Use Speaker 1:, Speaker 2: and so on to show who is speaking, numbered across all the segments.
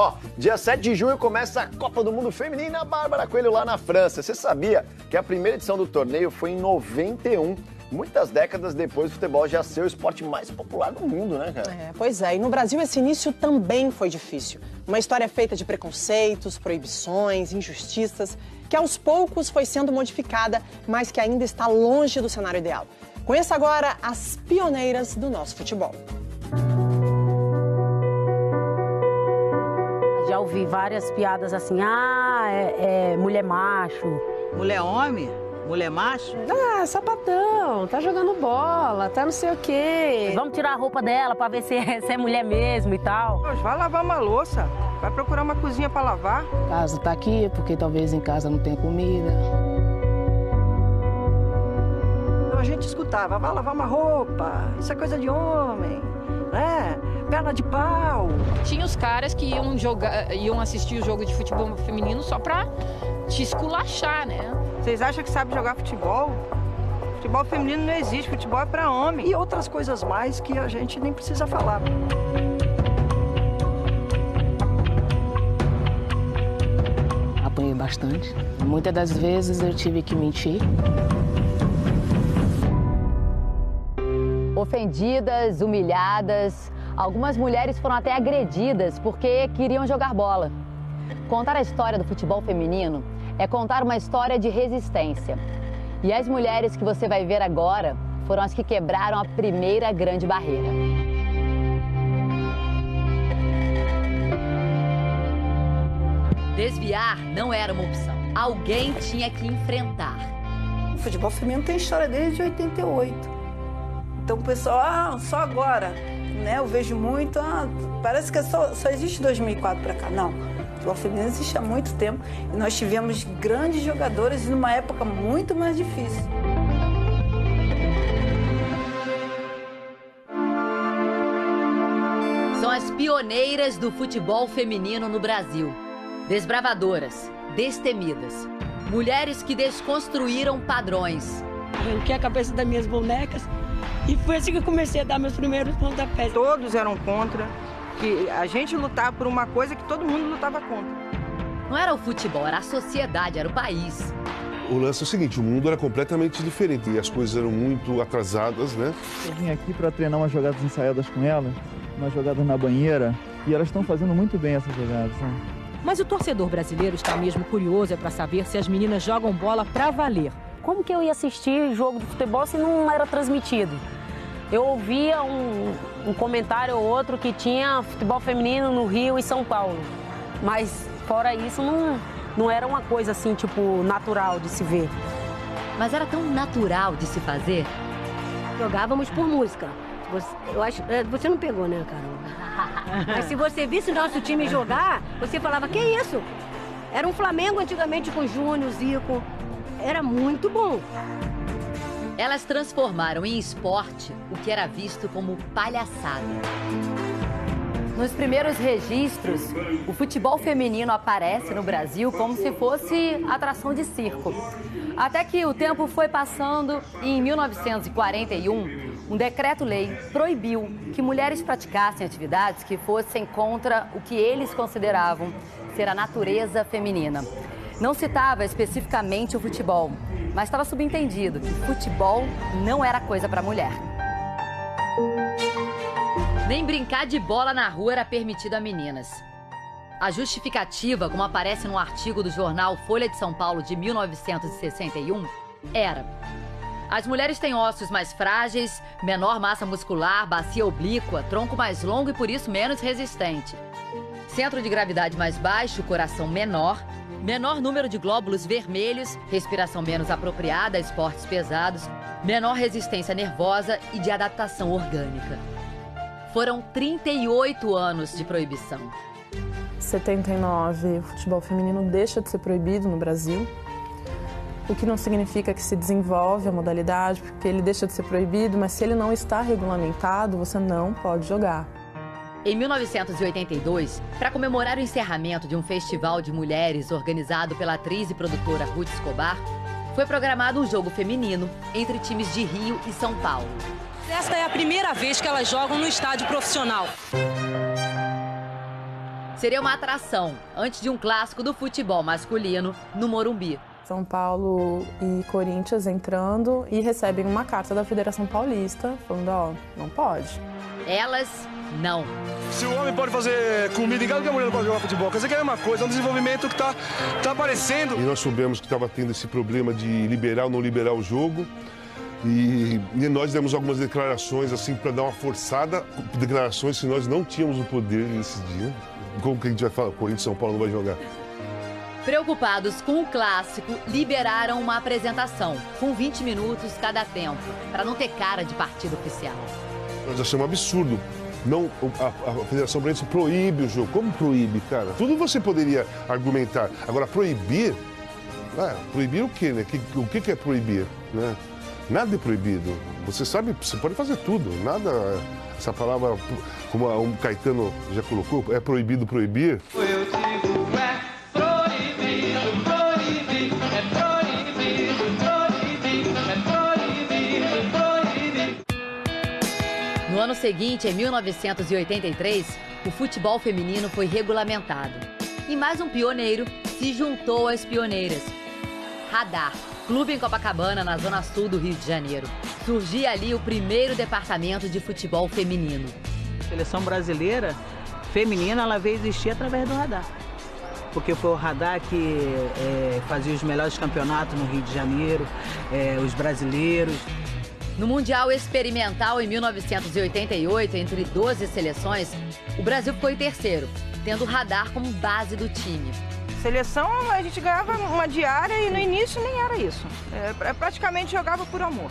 Speaker 1: Ó, dia 7 de junho começa a Copa do Mundo Feminina Bárbara Coelho lá na França. Você sabia que a primeira edição do torneio foi em 91? Muitas décadas depois, o futebol já ser o esporte mais popular do mundo, né, cara?
Speaker 2: Pois é, e no Brasil esse início também foi difícil. Uma história feita de preconceitos, proibições, injustiças, que aos poucos foi sendo modificada, mas que ainda está longe do cenário ideal. Conheça agora as pioneiras do nosso futebol.
Speaker 3: Já ouvi várias piadas assim, mulher macho.
Speaker 4: Mulher homem? Mulher macho?
Speaker 3: Sapatão, tá jogando bola, tá não sei o quê. Vamos tirar a roupa dela pra ver se é mulher mesmo e tal.
Speaker 4: Vai lavar uma louça, vai procurar uma cozinha pra lavar.
Speaker 3: Casa tá aqui porque talvez em casa não tenha comida.
Speaker 5: A gente escutava, vai lavar uma roupa, isso é coisa de homem, né? Perna de pau.
Speaker 6: Tinha os caras que iam assistir o jogo de futebol feminino só pra te esculachar, né?
Speaker 4: Vocês acham que sabe jogar futebol? Futebol feminino não existe, futebol é pra homem.
Speaker 5: E outras coisas mais que a gente nem precisa falar.
Speaker 3: Apanhei bastante. Muitas das vezes eu tive que mentir.
Speaker 7: Ofendidas, humilhadas, algumas mulheres foram até agredidas porque queriam jogar bola. Contar a história do futebol feminino é contar uma história de resistência. E as mulheres que você vai ver agora foram as que quebraram a primeira grande barreira. Desviar não era uma opção. Alguém tinha que enfrentar.
Speaker 8: O futebol feminino tem história desde 88. Então o pessoal, só agora, né? Eu vejo muito, parece que só existe 2004 para cá. Não, o futebol feminino existe há muito tempo e nós tivemos grandes jogadores numa época muito mais difícil.
Speaker 7: São as pioneiras do futebol feminino no Brasil. Desbravadoras, destemidas. Mulheres que desconstruíram padrões.
Speaker 9: Arranquei a cabeça das minhas bonecas e foi assim que eu comecei a dar meus primeiros pontapés.
Speaker 4: Todos eram contra, que a gente lutava por uma coisa que todo mundo lutava contra.
Speaker 7: Não era o futebol, era a sociedade, era o país.
Speaker 10: O lance é o seguinte, o mundo era completamente diferente e as coisas eram muito atrasadas, né?
Speaker 11: Eu vim aqui para treinar umas jogadas ensaiadas com elas, umas jogadas na banheira, e elas estão fazendo muito bem essas jogadas, né?
Speaker 12: Mas o torcedor brasileiro está mesmo curioso para saber se as meninas jogam bola para valer.
Speaker 3: Como que eu ia assistir jogo de futebol se não era transmitido? Eu ouvia um comentário ou outro que tinha futebol feminino no Rio e São Paulo. Mas fora isso, não era uma coisa assim, tipo, natural de se ver.
Speaker 7: Mas era tão natural de se fazer?
Speaker 9: Jogávamos por música. Você não pegou, né, Carol? Mas se você visse o nosso time jogar, você falava, que isso? Era um Flamengo antigamente com Júnior, Zico. Era muito bom.
Speaker 7: Elas transformaram em esporte o que era visto como palhaçada. Nos primeiros registros, o futebol feminino aparece no Brasil como se fosse atração de circo. Até que o tempo foi passando e em 1941, um decreto-lei proibiu que mulheres praticassem atividades que fossem contra o que eles consideravam ser a natureza feminina. Não citava especificamente o futebol, mas estava subentendido que futebol não era coisa para mulher. Nem brincar de bola na rua era permitido a meninas. A justificativa, como aparece num artigo do jornal Folha de São Paulo de 1961, era: as mulheres têm ossos mais frágeis, menor massa muscular, bacia oblíqua, tronco mais longo e por isso menos resistente. Centro de gravidade mais baixo, coração menor, menor número de glóbulos vermelhos, respiração menos apropriada a esportes pesados, menor resistência nervosa e de adaptação orgânica. Foram 38 anos de proibição.
Speaker 13: Em 79, o futebol feminino deixa de ser proibido no Brasil, o que não significa que se desenvolve a modalidade, porque ele deixa de ser proibido, mas se ele não está regulamentado, você não pode jogar.
Speaker 7: Em 1982, para comemorar o encerramento de um festival de mulheres organizado pela atriz e produtora Ruth Escobar, foi programado um jogo feminino entre times de Rio e São Paulo.
Speaker 12: Esta é a primeira vez que elas jogam no estádio profissional.
Speaker 7: seria uma atração antes de um clássico do futebol masculino no Morumbi.
Speaker 13: São Paulo e Corinthians entrando e recebem uma carta da Federação Paulista falando, ó, não pode.
Speaker 7: Elas, não.
Speaker 14: Se o homem pode fazer comida em casa, que a mulher não pode jogar futebol. Quer dizer que é a mesma coisa, é um desenvolvimento que tá aparecendo.
Speaker 10: E nós soubemos que estava tendo esse problema de liberar ou não liberar o jogo. E nós demos algumas declarações assim para dar uma forçada, declarações que nós não tínhamos o poder nesse dia. Como que a gente vai falar? O Corinthians e São Paulo não vai jogar.
Speaker 7: Preocupados com o clássico, liberaram uma apresentação com 20 minutos cada tempo, para não ter cara de partido oficial.
Speaker 10: Nós achamos um absurdo. Não, a Federação Brasileira proíbe o jogo. Como proíbe, cara? Tudo você poderia argumentar. Agora, proibir? Proibir o quê, né? O que é proibir, né? Nada é proibido. Você sabe, você pode fazer tudo. Nada, essa palavra, como o Caetano já colocou, é proibido proibir.
Speaker 15: Eu digo proibido, proibido, proibido, proibido, proibido.
Speaker 7: No ano seguinte, em 1983, o futebol feminino foi regulamentado. E mais um pioneiro se juntou às pioneiras. Radar, clube em Copacabana, na zona sul do Rio de Janeiro. Surgia ali o primeiro departamento de futebol feminino.
Speaker 16: A seleção brasileira feminina, ela veio existir através do Radar. Porque foi o Radar que fazia os melhores campeonatos no Rio de Janeiro, os brasileiros.
Speaker 7: No Mundial Experimental em 1988, entre 12 seleções, o Brasil ficou em terceiro, tendo o Radar como base do time.
Speaker 4: Seleção, a gente ganhava uma diária e no início nem era isso. Praticamente jogava por amor.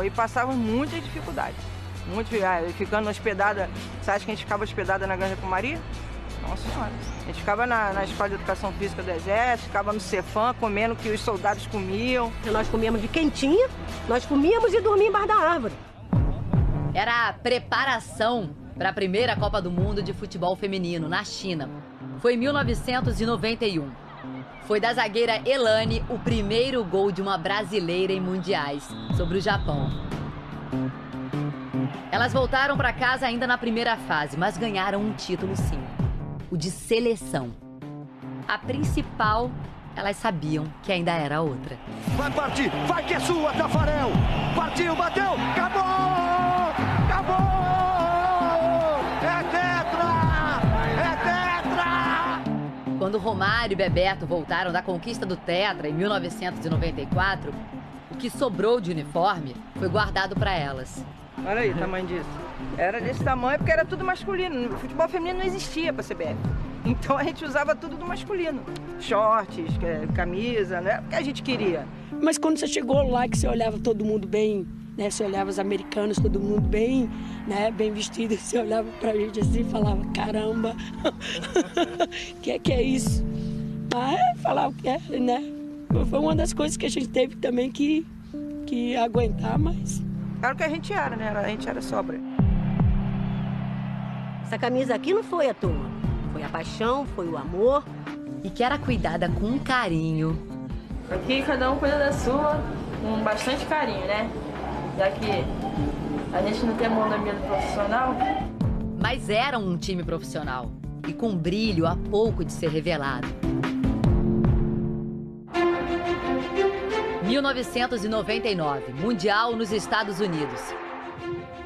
Speaker 4: E passava muita dificuldade. Ficando hospedada, você acha que a gente ficava hospedada na Granja Comaria? Nossa Senhora. A gente ficava na Escola de Educação Física do Exército, ficava no Cefam, comendo o que os soldados comiam.
Speaker 9: Nós comíamos de quentinha, nós comíamos e dormíamos embaixo da árvore.
Speaker 7: Era a preparação para a primeira Copa do Mundo de futebol feminino, na China. Foi em 1991. Foi da zagueira Elane o primeiro gol de uma brasileira em mundiais, sobre o Japão. Elas voltaram para casa ainda na primeira fase, mas ganharam um título sim, o de seleção. A principal, elas sabiam que ainda era outra.
Speaker 15: Vai partir, vai que é sua, Tafarel! Partiu, bateu, acabou! Acabou! É tetra! É tetra!
Speaker 7: Quando Romário e Bebeto voltaram da conquista do tetra em 1994, o que sobrou de uniforme foi guardado para elas.
Speaker 4: Olha aí o tamanho disso. Era desse tamanho porque era tudo masculino. O futebol feminino não existia para a CBF. Então a gente usava tudo do masculino. Shorts, camisa, né? Porque a gente queria.
Speaker 17: Mas quando você chegou lá, que você olhava todo mundo bem, né? Você olhava os americanos, todo mundo bem, né? Bem vestido. Você olhava pra gente assim e falava, caramba, que é isso? Mas falava que é, né? Foi uma das coisas que a gente teve também que aguentar, mas...
Speaker 4: Era o que a gente era, né? A gente era sóbria.
Speaker 9: Essa camisa aqui não foi à toa. Foi a paixão, foi o amor.
Speaker 7: E que era cuidada com carinho.
Speaker 18: Aqui cada um cuida da sua com bastante carinho, né? Já que a gente não tem mandamento profissional.
Speaker 7: Mas era um time profissional. E com brilho a pouco de ser revelado. 1999, Mundial nos Estados Unidos.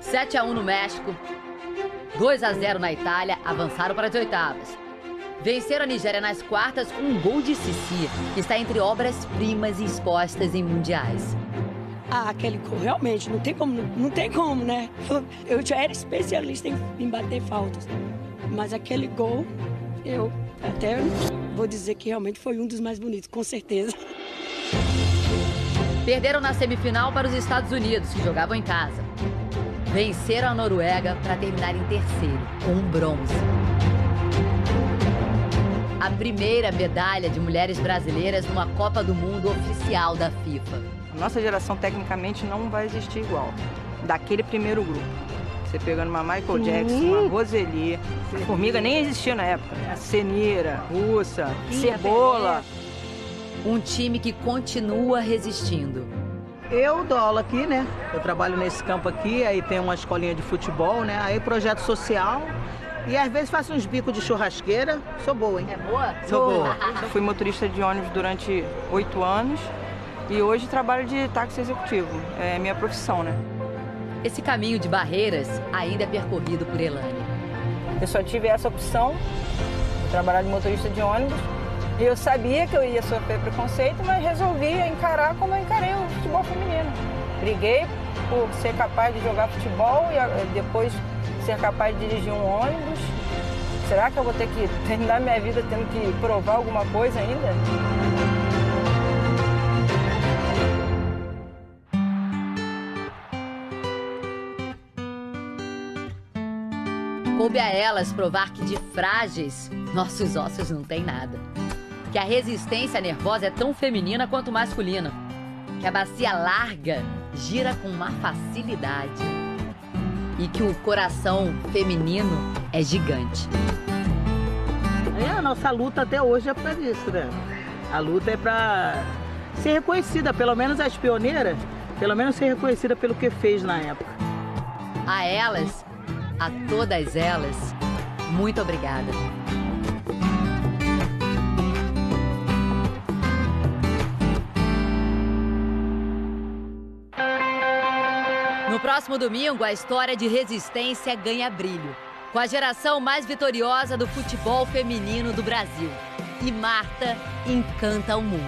Speaker 7: 7-1 no México, 2-0 na Itália, avançaram para as oitavas. Venceram a Nigéria nas quartas com um gol de Cici, que está entre obras-primas expostas em mundiais.
Speaker 17: Aquele gol, realmente, não tem como, né? Eu já era especialista em bater faltas, mas aquele gol, eu até vou dizer que realmente foi um dos mais bonitos, com certeza.
Speaker 7: Perderam na semifinal para os Estados Unidos, que jogavam em casa. Venceram a Noruega para terminar em terceiro, com um bronze. A primeira medalha de mulheres brasileiras numa Copa do Mundo oficial da FIFA.
Speaker 4: A nossa geração, tecnicamente, não vai existir igual. Daquele primeiro grupo. Você pegando uma Michael Jackson, uma Roseli, a Formiga nem existia na época. A Senira, Russa, Cebola.
Speaker 7: Um time que continua resistindo.
Speaker 16: Eu dou aula aqui, né? Eu trabalho nesse campo aqui, aí tem uma escolinha de futebol, né? Aí projeto social, E às vezes faço uns bicos de churrasqueira. Sou boa, hein?
Speaker 7: É boa?
Speaker 16: Sou boa.
Speaker 4: Fui motorista de ônibus durante 8 anos e hoje trabalho de táxi executivo. É minha profissão, né?
Speaker 7: Esse caminho de barreiras ainda é percorrido por Elane.
Speaker 4: Eu só tive essa opção de trabalhar de motorista de ônibus. E eu sabia que eu ia sofrer preconceito, mas resolvi encarar como eu encarei o futebol feminino. Briguei por ser capaz de jogar futebol e depois ser capaz de dirigir um ônibus. Será que eu vou ter que terminar minha vida tendo que provar alguma coisa ainda?
Speaker 7: Coube a elas provar que de frágeis nossos ossos não tem nada. Que a resistência nervosa é tão feminina quanto masculina. Que a bacia larga gira com uma facilidade. E que o coração feminino é gigante.
Speaker 16: A nossa luta até hoje é para isso, né? A luta é para ser reconhecida, pelo menos as pioneiras, pelo menos ser reconhecida pelo que fez na época.
Speaker 7: A elas, a todas elas, muito obrigada. No próximo domingo, a história de resistência ganha brilho, com a geração mais vitoriosa do futebol feminino do Brasil. E Marta encanta o mundo.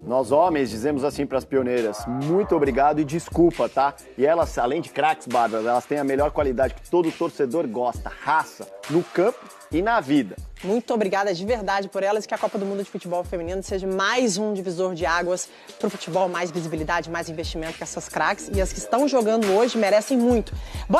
Speaker 1: Nós homens dizemos assim para as pioneiras, muito obrigado e desculpa, tá? E elas, além de craques, Bárbara, elas têm a melhor qualidade que todo torcedor gosta, raça, no campo e na vida.
Speaker 2: Muito obrigada de verdade por elas e que a Copa do Mundo de Futebol Feminino seja mais um divisor de águas para o futebol, mais visibilidade, mais investimento que essas craques. E as que estão jogando hoje merecem muito.